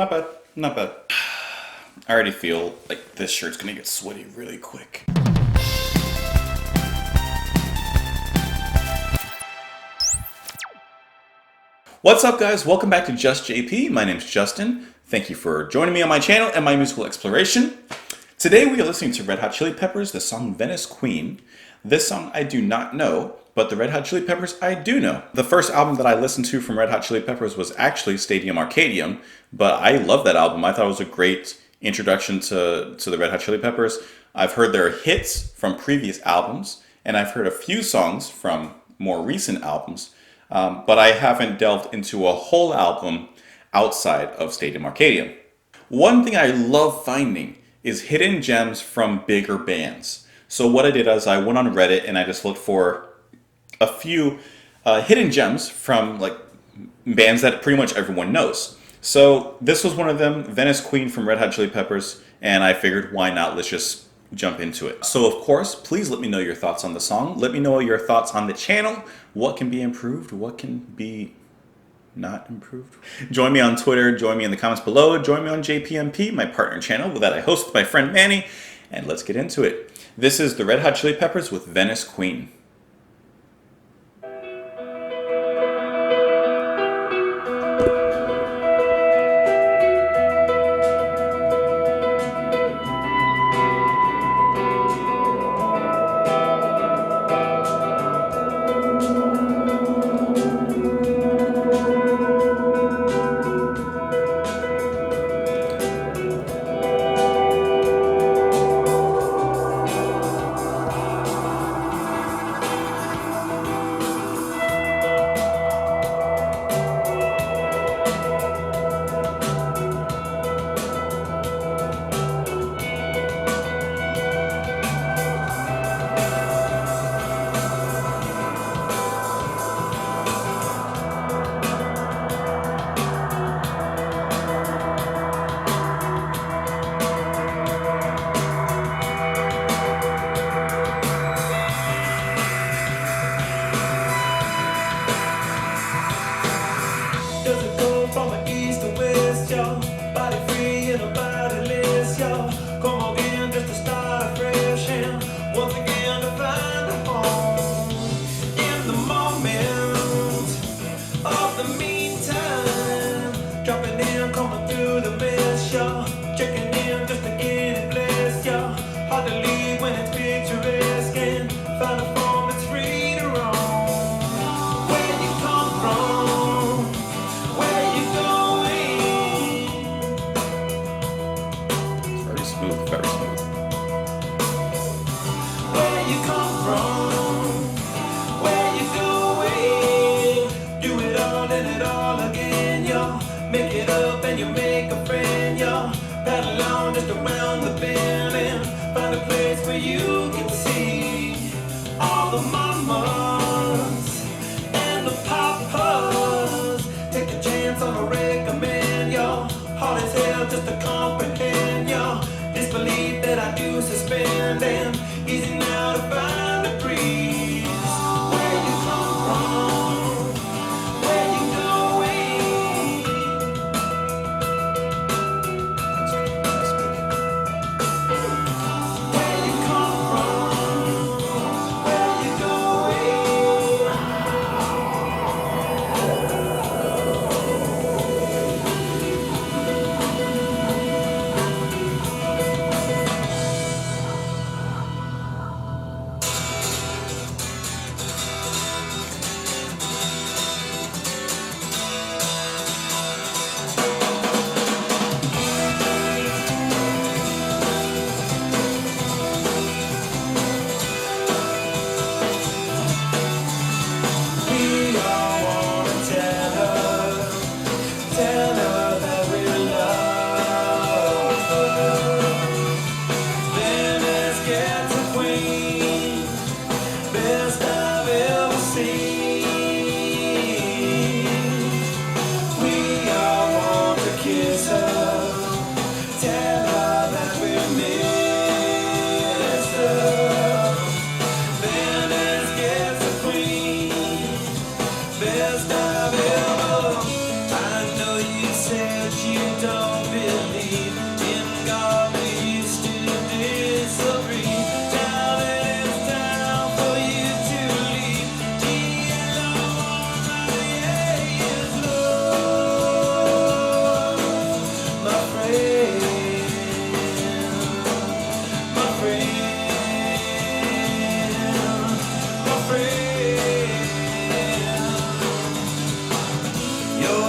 Not bad. Not bad. I already feel like this shirt's gonna get sweaty really quick. What's up, guys? Welcome back to Just JP. My name's Justin. Thank you for joining me on my channel and my musical exploration. Today we are listening to Red Hot Chili Peppers, the song Venice Queen. This song I do not know, but the Red Hot Chili Peppers I do know. The first album that I listened to from Red Hot Chili Peppers was actually Stadium Arcadium, but I love that album. I thought it was a great introduction to the Red Hot Chili Peppers. I've heard their hits from previous albums, and I've heard a few songs from more recent albums, but I haven't delved into a whole album outside of Stadium Arcadium. One thing I love finding is hidden gems from bigger bands. So what I did is I went on Reddit and I just looked for a few hidden gems from like bands that pretty much everyone knows. So this was one of them, Venice Queen from Red Hot Chili Peppers, and I figured why not, let's just jump into it. So of course, please let me know your thoughts on the song. Let me know your thoughts on the channel. What can be improved? What can be not improved? Join me on Twitter. Join me in the comments below. Join me on JPMP, my partner channel that I host with my friend Manny. And let's get into it. This is the Red Hot Chili Peppers with Venice Queen.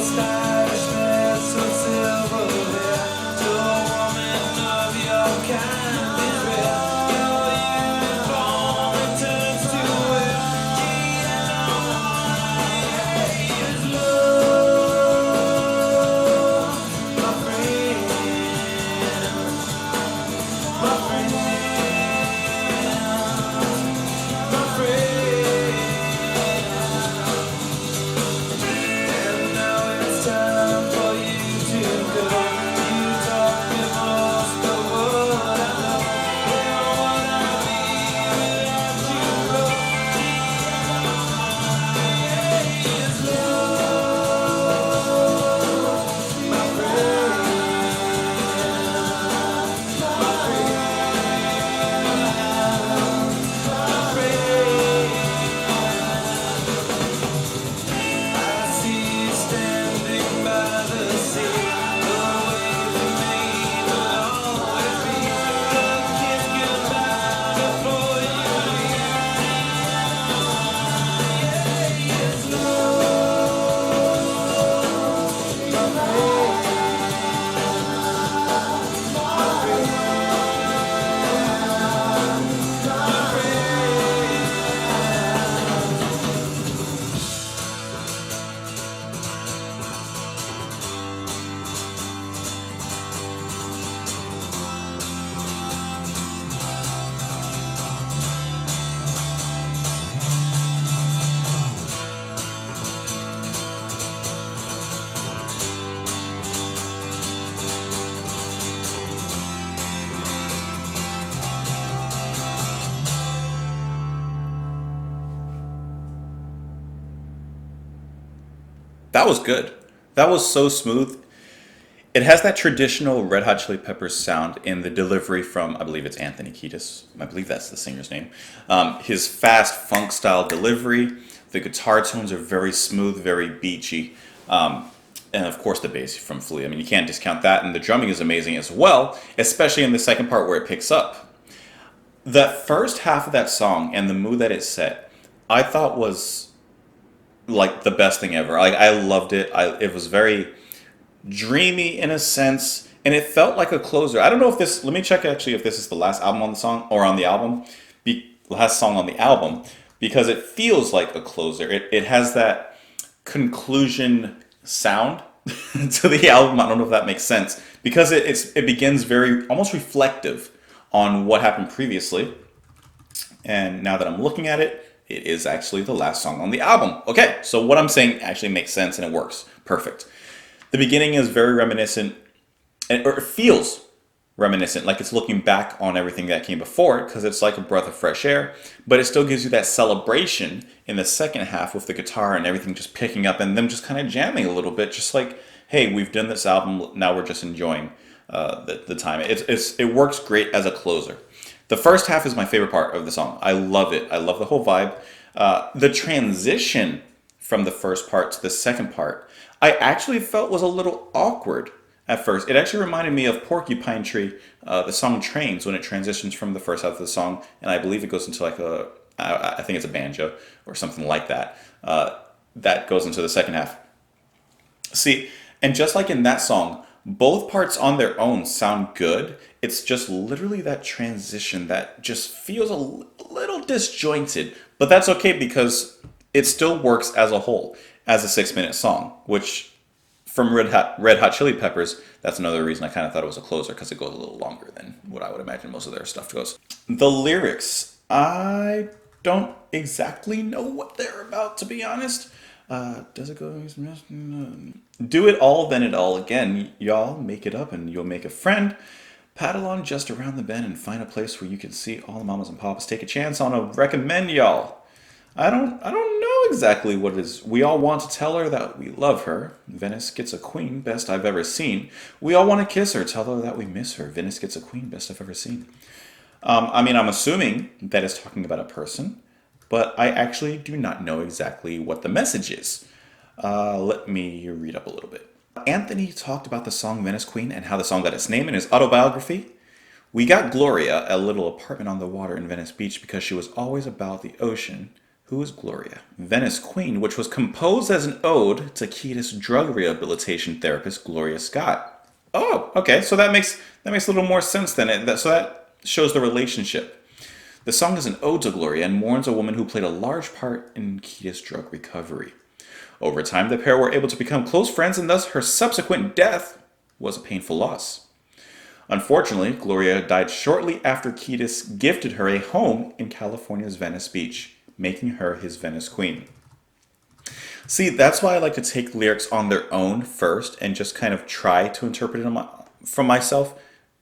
stylishness and silver hair to a woman of your kind is rare. Your uniform returns to wear. Gee, I don't wanna is love, my friend, my friend, my friend. And now it's time for you to go. You taught me most of what I know. Where would I be without you, love? Is love, my friend, my friend. I see you standing by the sea. The way for me will always be the kiss goodbye before you leave. It's love, my friend, my friend, my friend. That was good. That was so smooth. It has that traditional Red Hot Chili Peppers sound in the delivery from, I believe it's Anthony Kiedis. I believe that's the singer's name. His fast funk style delivery. The guitar tones are very smooth, very beachy. And of course the bass from Flea. I mean, you can't discount that. And the drumming is amazing as well, especially in the second part where it picks up. That first half of that song and the mood that it set, I thought was like the best thing ever. I loved it. It was very dreamy in a sense, and it felt like a closer. I don't know if this. Let me check actually if this is the last album on the song or on the album, last song on the album, because it feels like a closer. It has that conclusion sound to the album. I don't know if that makes sense because it begins very almost reflective on what happened previously, and now that I'm looking at it. It is actually the last song on the album. Okay, so what I'm saying actually makes sense and it works. Perfect. The beginning is very reminiscent, or it feels reminiscent, like it's looking back on everything that came before it, because it's like a breath of fresh air, but it still gives you that celebration in the second half with the guitar and everything just picking up and them just kind of jamming a little bit, just like, hey, we've done this album, now we're just enjoying the time. It works great as a closer. The first half is my favorite part of the song. I love it. I love the whole vibe. The transition from the first part to the second part, I actually felt was a little awkward at first. It actually reminded me of Porcupine Tree, the song Trains, when it transitions from the first half of the song, and I believe it goes into like I think it's a banjo or something like that. That goes into the second half. See, and just like in that song, both parts on their own sound good. It's just literally that transition that just feels a little disjointed. But that's okay because it still works as a whole, as a 6-minute song, which from Red Hot Chili Peppers, that's another reason I kind of thought it was a closer because it goes a little longer than what I would imagine most of their stuff goes. The lyrics, I don't exactly know what they're about, to be honest. Does it go? Do it all, then it all again. Y'all make it up and you'll make a friend. Paddle on just around the bend and find a place where you can see all the mamas and papas. Take a chance on a recommend y'all. I don't know exactly what it is. We all want to tell her that we love her. Venice gets a queen, best I've ever seen. We all want to kiss her, tell her that we miss her. Venice gets a queen, best I've ever seen. I'm assuming that it's talking about a person, but I actually do not know exactly what the message is. Let me read up a little bit. Anthony talked about the song Venice Queen and how the song got its name in his autobiography. We got Gloria a little apartment on the water in Venice Beach because she was always about the ocean, Who is Gloria? Venice Queen, which was composed as an ode to Keatis drug rehabilitation therapist Gloria Scott. Oh, okay, so that makes a little more sense then. So that shows the relationship. The song is an ode to Gloria and mourns a woman who played a large part in Keatis drug recovery. Over time, the pair were able to become close friends, and thus her subsequent death was a painful loss. Unfortunately, Gloria died shortly after Keatis gifted her a home in California's Venice Beach, making her his Venice Queen. See, that's why I like to take lyrics on their own first and just kind of try to interpret them from myself,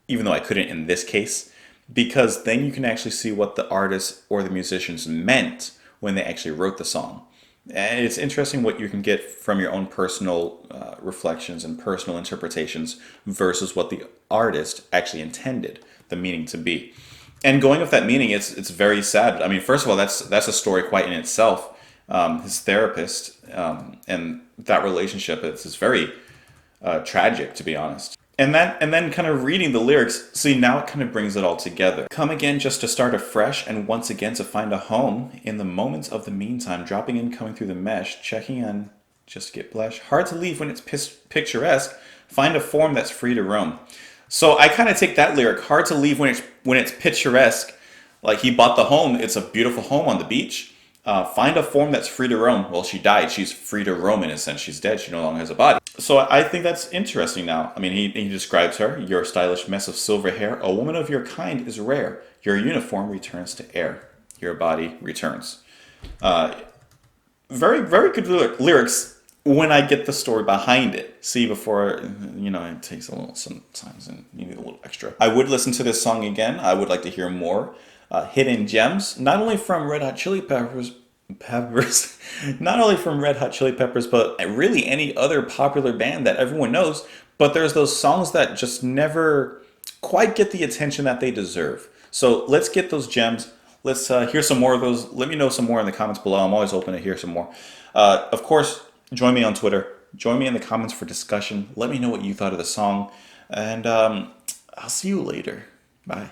even though I couldn't in this case, because then you can actually see what the artists or the musicians meant when they actually wrote the song. And it's interesting what you can get from your own personal reflections and personal interpretations versus what the artist actually intended the meaning to be. And going with that meaning, it's very sad. I mean, first of all, that's a story quite in itself. His therapist and that relationship, it's very tragic, to be honest. And then kind of reading the lyrics, see, now it kind of brings it all together. Come again just to start afresh and once again to find a home in the moments of the meantime, dropping in, coming through the mesh, checking in just to get blush. Hard to leave when it's picturesque. Find a form that's free to roam. So I kind of take that lyric, hard to leave when it's picturesque. Like he bought the home, it's a beautiful home on the beach. Find a form that's free to roam. Well, she died. She's free to roam in a sense. She's dead. She no longer has a body. So I think that's interesting now. I mean, he describes her. Your stylish mess of silver hair. A woman of your kind is rare. Your uniform returns to air. Your body returns. Very, very good lyrics when I get the story behind it. See, before, it takes a little sometimes and you need a little extra. I would listen to this song again. I would like to hear more. Hidden gems, not only from Red Hot Chili Peppers, not only from Red Hot Chili Peppers, but really any other popular band that everyone knows. But there's those songs that just never quite get the attention that they deserve. So let's get those gems. Let's hear some more of those. Let me know some more in the comments below. I'm always open to hear some more. Of course, join me on Twitter. Join me in the comments for discussion. Let me know what you thought of the song. And I'll see you later. Bye.